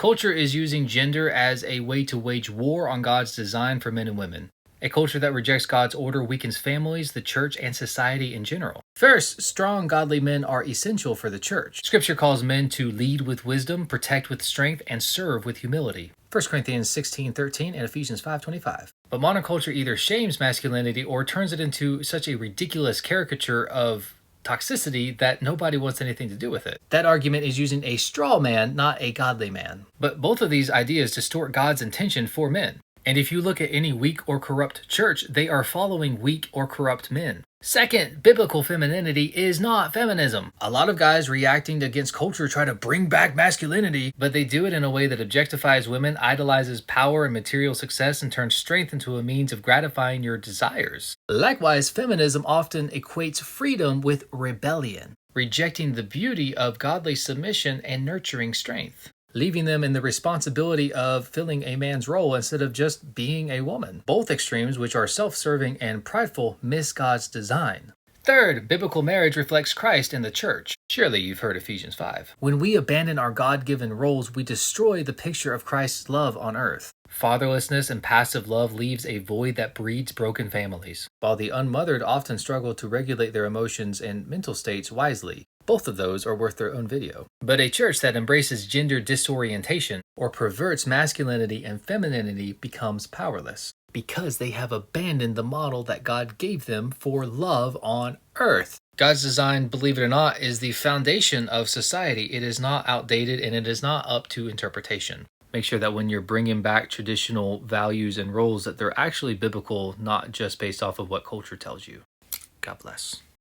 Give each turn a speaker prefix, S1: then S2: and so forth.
S1: Culture is using gender as a way to wage war on God's design for men and women. A culture that rejects God's order weakens families, the church, and society in general. First, strong, godly men are essential for the church. Scripture calls men to lead with wisdom, protect with strength, and serve with humility. 1 Corinthians 16:13 and Ephesians 5:25. But modern culture either shames masculinity or turns it into such a ridiculous caricature of toxicity that nobody wants anything to do with it. That argument is using a straw man, not a godly man. But both of these ideas distort God's intention for men. And if you look at any weak or corrupt church, they are following weak or corrupt men. Second, biblical femininity is not feminism. A lot of guys reacting against culture try to bring back masculinity, but they do it in a way that objectifies women, idolizes power and material success, and turns strength into a means of gratifying your desires. Likewise, feminism often equates freedom with rebellion, rejecting the beauty of godly submission and nurturing strength, leaving them in the responsibility of filling a man's role instead of just being a woman. Both extremes, which are self-serving and prideful, miss God's design. Third, biblical marriage reflects Christ and the church. Surely you've heard Ephesians 5. When we abandon our God-given roles, we destroy the picture of Christ's love on earth. Fatherlessness and passive love leaves a void that breeds broken families, while the unmothered often struggle to regulate their emotions and mental states wisely. Both of those are worth their own video. But a church that embraces gender disorientation or perverts masculinity and femininity becomes powerless because they have abandoned the model that God gave them for love on earth. God's design, believe it or not, is the foundation of society. It is not outdated and it is not up to interpretation. Make sure that when you're bringing back traditional values and roles that they're actually biblical, not just based off of what culture tells you. God bless.